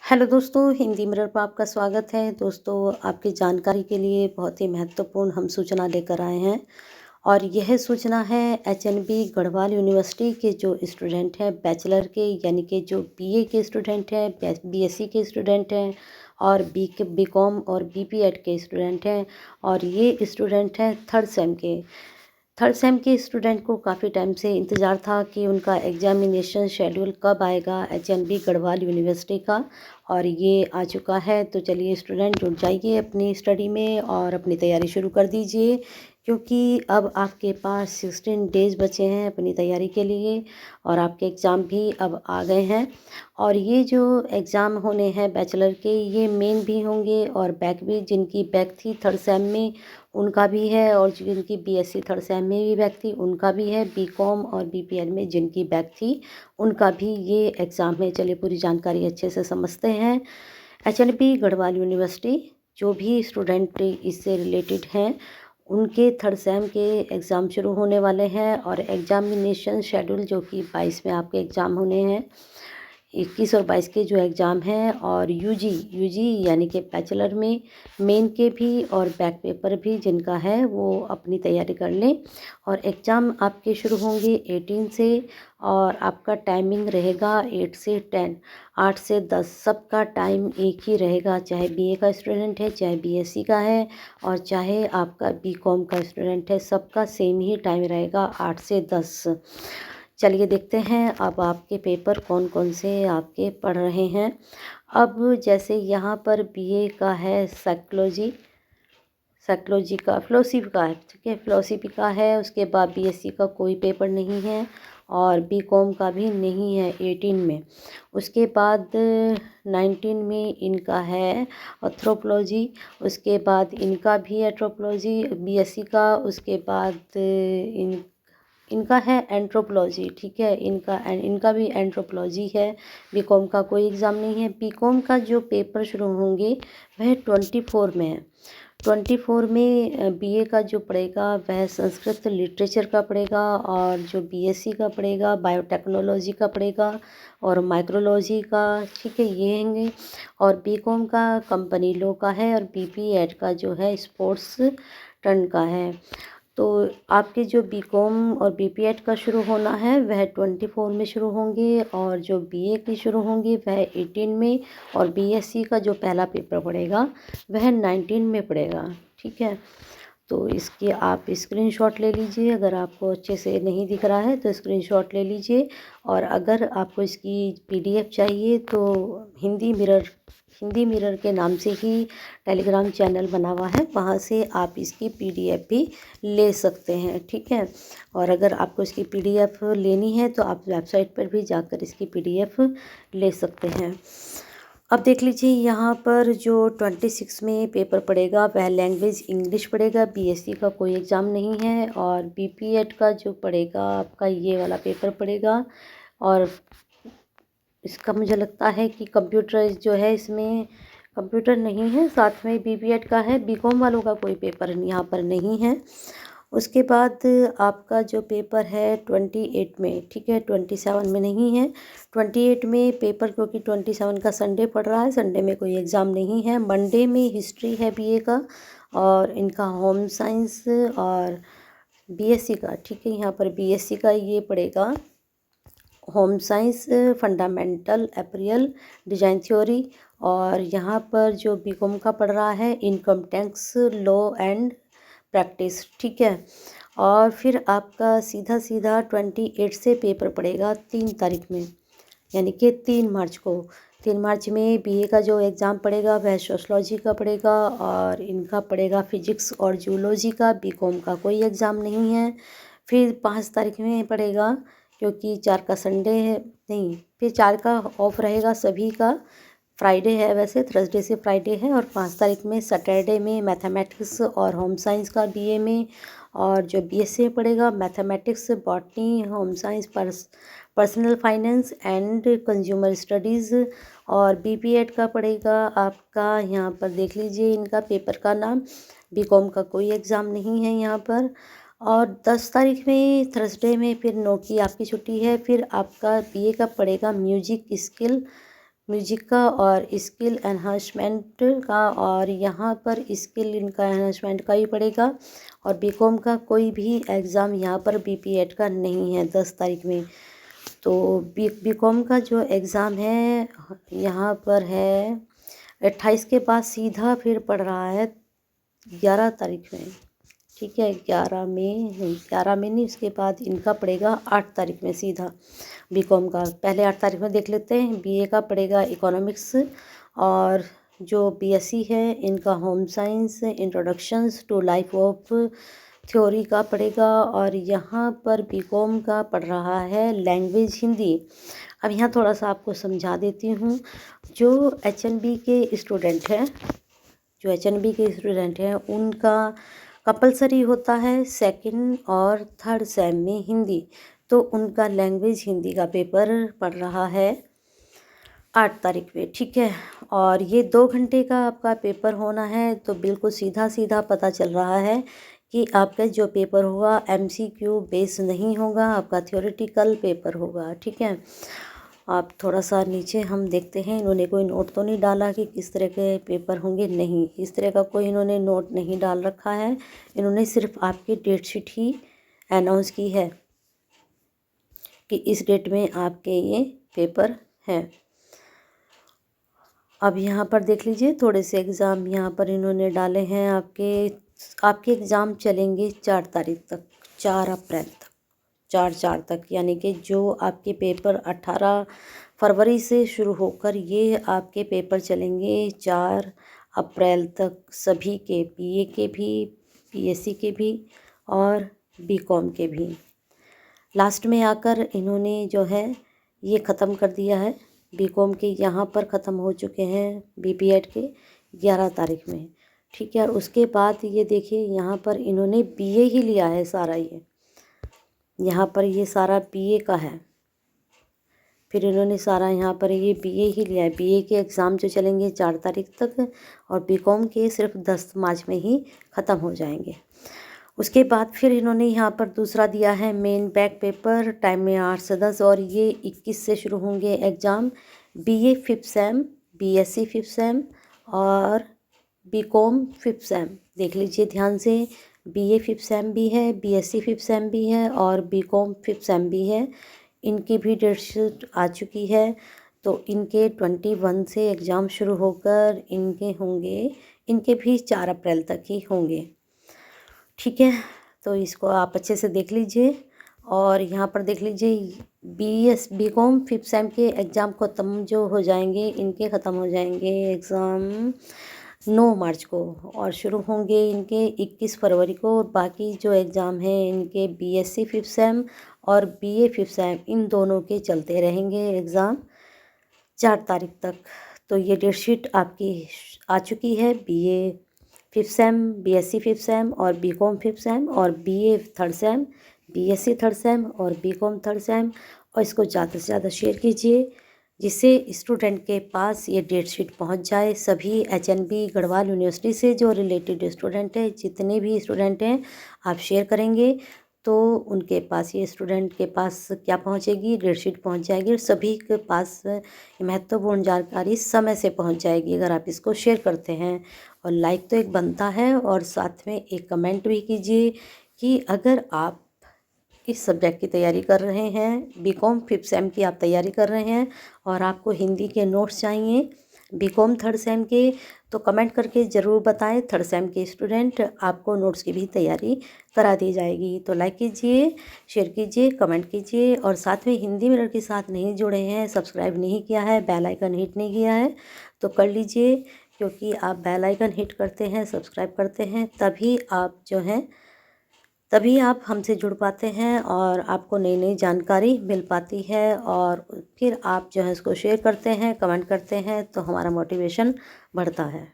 Hello दोस्तों, Hindi mirror पर आपका स्वागत है। दोस्तों, आपकी जानकारी के लिए बहुत ही महत्वपूर्ण हम सूचना लेकर आए हैं और यह सूचना है एचएनबी गढ़वाल यूनिवर्सिटी के जो स्टूडेंट हैं बैचलर के, यानी कि जो बीए के स्टूडेंट हैं, बीएससी के स्टूडेंट हैं और बीकॉम और बीपीएड के स्टूडेंट हैं। और ये स्टूडेंट हैं थर्ड सेम के स्टूडेंट को काफ़ी टाइम से इंतज़ार था कि उनका एग्जामिनेशन शेड्यूल कब आएगा एचएनबी गढ़वाल यूनिवर्सिटी का, और ये आ चुका है। तो चलिए स्टूडेंट, जुट जाइए अपनी स्टडी में और अपनी तैयारी शुरू कर दीजिए, क्योंकि अब आपके पास 16 डेज़ बचे हैं अपनी तैयारी के लिए और आपके एग्ज़ाम भी अब आ गए हैं। और ये जो एग्ज़ाम होने हैं बैचलर के, ये मेन भी होंगे और बैक भी, जिनकी बैक थी थर्ड सेम में उनका भी है, और जिनकी बीएससी थर्ड सेम में भी बैक थी उनका भी है, बीकॉम और बीपीएड में जिनकी बैक थी उनका भी ये एग्ज़ाम है। चलिए पूरी जानकारी अच्छे से समझते हैं। एचएनबी गढ़वाल यूनिवर्सिटी, जो भी स्टूडेंट इससे रिलेटेड हैं उनके थर्ड सेम के एग्ज़ाम शुरू होने वाले हैं और एग्ज़ामिनेशन शेड्यूल जो कि 22 में आपके एग्ज़ाम होने हैं, 21 और 22 के जो एग्ज़ाम हैं। और यूजी यानी कि बैचलर में मेन के भी और बैक पेपर भी जिनका है वो अपनी तैयारी कर लें। और एग्ज़ाम आपके शुरू होंगे 18 से और आपका टाइमिंग रहेगा 8 से 10, 8 से 10 सबका टाइम एक ही रहेगा, चाहे बीए का स्टूडेंट है, चाहे बीएससी का है और चाहे आपका बीकॉम का स्टूडेंट है, सबका सेम ही टाइम रहेगा 8 से 10। चलिए देखते हैं अब आपके पेपर कौन कौन से आपके पढ़ रहे हैं। अब जैसे यहाँ पर बीए का है साइकोलॉजी का, फिलोसफी का है, ठीक है, फिलोसफी का है। उसके बाद बीएससी का कोई पेपर नहीं है और बीकॉम का भी नहीं है 18 में। उसके बाद 19 में इनका है एंथ्रोपोलॉजी, उसके बाद इनका भी एंथ्रोपोलॉजी बीएससी का। उसके बाद इनका है एंथ्रोपोलॉजी, ठीक है, इनका भी एंथ्रोपोलॉजी है। बीकॉम का कोई एग्ज़ाम नहीं है। बीकॉम का जो पेपर शुरू होंगे वह 24 में है। 24 में बीए का जो पढ़ेगा वह संस्कृत लिटरेचर का पढ़ेगा, और जो बीएससी का पढ़ेगा बायोटेक्नोलॉजी का पढ़ेगा और माइक्रोलॉजी का, ठीक है, ये होंगे। और बीकॉम का कंपनी लॉ का है और बीपीएड का जो है स्पोर्ट्स टर्न का है। तो आपके जो बीकॉम और बीपीएड का शुरू होना है वह 24 में शुरू होंगे, और जो बीए की शुरू होंगी वह 18 में, और बीएससी का जो पहला पेपर पड़ेगा वह 19 में पड़ेगा, ठीक है। तो इसकी आप स्क्रीनशॉट ले लीजिए, अगर आपको अच्छे से नहीं दिख रहा है तो स्क्रीनशॉट ले लीजिए। और अगर आपको इसकी पीडीएफ चाहिए तो हिंदी मिरर के नाम से ही टेलीग्राम चैनल बना हुआ है, वहाँ से आप इसकी पीडीएफ भी ले सकते हैं, ठीक है। और अगर आपको इसकी पीडीएफ लेनी है तो आप वेबसाइट पर भी जाकर इसकी पीडीएफ ले सकते हैं। अब देख लीजिए यहाँ पर जो 26 में पेपर पड़ेगा वह लैंग्वेज इंग्लिश पड़ेगा, बीएससी का कोई एग्ज़ाम नहीं है। और बीपीएड का जो पड़ेगा आपका ये वाला पेपर पड़ेगा, और इसका मुझे लगता है कि कंप्यूटर जो है, इसमें कंप्यूटर नहीं है, साथ में बीपीएड का है। बीकॉम वालों का कोई पेपर यहाँ पर नहीं है। उसके बाद आपका जो पेपर है 28 में, ठीक है, 27 में नहीं है। 28 में पेपर, क्योंकि 27 का संडे पड़ रहा है, संडे में कोई एग्ज़ाम नहीं है। मंडे में हिस्ट्री है बीए का और इनका होम साइंस और बीएससी का, ठीक है, यहाँ पर बीएससी का ये पड़ेगा home science, fundamental apparel design theory. और यहाँ पर जो बीकॉम का पढ़ रहा है income tax law and practice, ठीक है। और फिर आपका सीधा सीधा 28 से पेपर पड़ेगा 3 तारीख में, यानी कि 3 मार्च को। 3 मार्च में बीए का जो एग्ज़ाम पड़ेगा वह सोशलॉजी का पड़ेगा और इनका पड़ेगा फिजिक्स और जूलॉजी का। बीकॉम का कोई एग्ज़ाम नहीं है। फिर 5 तारीख में पड़ेगा, क्योंकि 4 का संडे है, नहीं, फिर 4 का ऑफ रहेगा सभी का, फ्राइडे है वैसे, थर्सडे से फ्राइडे है। और 5 तारीख में सैटरडे में मैथमेटिक्स और होम साइंस का बीए में। और जो बीएससी में पड़ेगा mathematics, botany, home science, personal finance and consumer studies. और बीपीएड का पड़ेगा आपका, यहाँ पर देख लीजिए इनका पेपर का नाम। बीकॉम का कोई एग्ज़ाम नहीं है यहाँ पर। और 10 तारीख में थर्सडे में फिर 9 की आपकी छुट्टी है। फिर आपका बीए का पड़ेगा म्यूजिक स्किल म्यूजिक का और स्किल एनहांसमेंट का, और यहाँ पर स्किल इनका एनहांसमेंट का ही पड़ेगा। और बीकॉम का कोई भी एग्ज़ाम यहाँ पर बीपीएड का नहीं है 10 तारीख में। तो बीकॉम का जो एग्ज़ाम है यहाँ पर है 28 के बाद सीधा फिर पड़ रहा है 11 तारीख में। ठीक है, 11 में नहीं, उसके बाद इनका पड़ेगा 8 तारीख में सीधा बीकॉम का। पहले 8 तारीख में देख लेते हैं। बीए का पड़ेगा इकोनॉमिक्स, और जो बीएससी है इनका home science introductions to life of theory का पड़ेगा। और यहाँ पर बीकॉम का पढ़ रहा है लैंग्वेज हिंदी। अब यहाँ थोड़ा सा आपको समझा देती हूँ। जो एचएनबी के स्टूडेंट हैं उनका कंपलसरी होता है सेकंड और थर्ड सेम में हिंदी। तो उनका लैंग्वेज हिंदी का पेपर पढ़ रहा है 8 तारीख पे। ठीक है, और ये 2 घंटे का आपका पेपर होना है। तो बिल्कुल सीधा सीधा पता चल रहा है कि आपका जो पेपर होगा एमसीक्यू बेस नहीं होगा, आपका थ्योरेटिकल पेपर होगा। ठीक है, आप थोड़ा सा नीचे हम देखते हैं, इन्होंने कोई नोट तो नहीं डाला कि किस तरह के पेपर होंगे। नहीं, इस तरह का कोई इन्होंने नोट नहीं डाल रखा है। इन्होंने सिर्फ आपकी डेट शीट ही अनाउंस की है कि इस डेट में आपके ये पेपर हैं। अब यहाँ पर देख लीजिए थोड़े से एग्ज़ाम यहाँ पर इन्होंने डाले हैं। आपके एग्ज़ाम चलेंगे 4 तारीख तक, 4 अप्रैल तक, 4 तक, यानी कि जो आपके पेपर 18 फरवरी से शुरू होकर ये आपके पेपर चलेंगे 4 अप्रैल तक, सभी के, बीए के भी, बीएससी के भी और बीकॉम के भी। लास्ट में आकर इन्होंने जो है ये ख़त्म कर दिया है। बीकॉम के यहाँ पर ख़त्म हो चुके हैं बीपीएड के 11 तारीख में। ठीक है, और उसके बाद ये देखिए यहाँ पर इन्होंने बीए ही लिया है सारा। ये यहाँ पर ये सारा बीए का है। फिर इन्होंने सारा यहाँ पर ये बीए ही लिया है। बीए के एग्ज़ाम जो चलेंगे 4 तारीख तक, और बीकॉम के सिर्फ 10 मार्च में ही ख़त्म हो जाएंगे। उसके बाद फिर इन्होंने यहाँ पर दूसरा दिया है मेन बैक पेपर, टाइम में 8 से 10, और ये 21 से शुरू होंगे exam. BA 5th same, BSc 5th same और बीकॉम 5th सेम। देख लीजिए ध्यान से, बीए 5th सेम भी है, बीएससी 5th सेम भी है और बीकॉम 5th सेम भी है। इनकी भी डेट शीट आ चुकी है। तो इनके 21 से एग्ज़ाम शुरू होकर इनके भी 4 अप्रैल तक ही होंगे। ठीक है, तो इसको आप अच्छे से देख लीजिए। और यहाँ पर देख लीजिए बीकॉम 5th सेम के एग्ज़ाम ख़त्म जो हो जाएंगे, इनके ख़त्म हो जाएंगे एग्ज़ाम 9 मार्च को, और शुरू होंगे इनके 21 फरवरी को। और बाकी जो एग्ज़ाम हैं इनके बीएससी 5th सेम और बीए 5th सेम, इन दोनों के चलते रहेंगे एग्ज़ाम 4 तारीख तक। तो ये डेट शीट आपकी आ चुकी है। BA 5th same, BSc 5th same और बीकॉम 5th सेम, और BA 3rd same, BSc 3rd same और बीकॉम 3rd सेम। और इसको ज़्यादा से ज़्यादा शेयर कीजिए जिससे स्टूडेंट के पास ये डेट शीट पहुंच जाए। सभी एचएनबी गढ़वाल यूनिवर्सिटी से जो रिलेटेड स्टूडेंट हैं, जितने भी स्टूडेंट हैं, आप शेयर करेंगे तो उनके पास, ये स्टूडेंट के पास क्या पहुंचेगी, डेट शीट पहुंच जाएगी। और सभी के पास महत्वपूर्ण जानकारी समय से पहुंच जाएगी अगर आप इसको शेयर करते हैं। और लाइक तो एक बनता है, और साथ में एक कमेंट भी कीजिए कि अगर आप इस सब्जेक्ट की तैयारी कर रहे हैं, बीकॉम 5th सेम की आप तैयारी कर रहे हैं और आपको हिंदी के नोट्स चाहिए बीकॉम 3rd सेम के, तो कमेंट करके ज़रूर बताएं। 3rd सेम के स्टूडेंट, आपको नोट्स की भी तैयारी करा दी जाएगी। तो लाइक कीजिए, शेयर कीजिए, कमेंट कीजिए, और साथ में हिंदी मिरर के साथ नहीं जुड़े हैं, सब्सक्राइब नहीं किया है, बेल आइकन हिट नहीं किया है तो कर लीजिए, क्योंकि आप बेल आइकन हिट करते हैं, सब्सक्राइब करते हैं, तभी आप हमसे जुड़ पाते हैं और आपको नई नई जानकारी मिल पाती है। और फिर आप जो है इसको शेयर करते हैं, कमेंट करते हैं, तो हमारा मोटिवेशन बढ़ता है।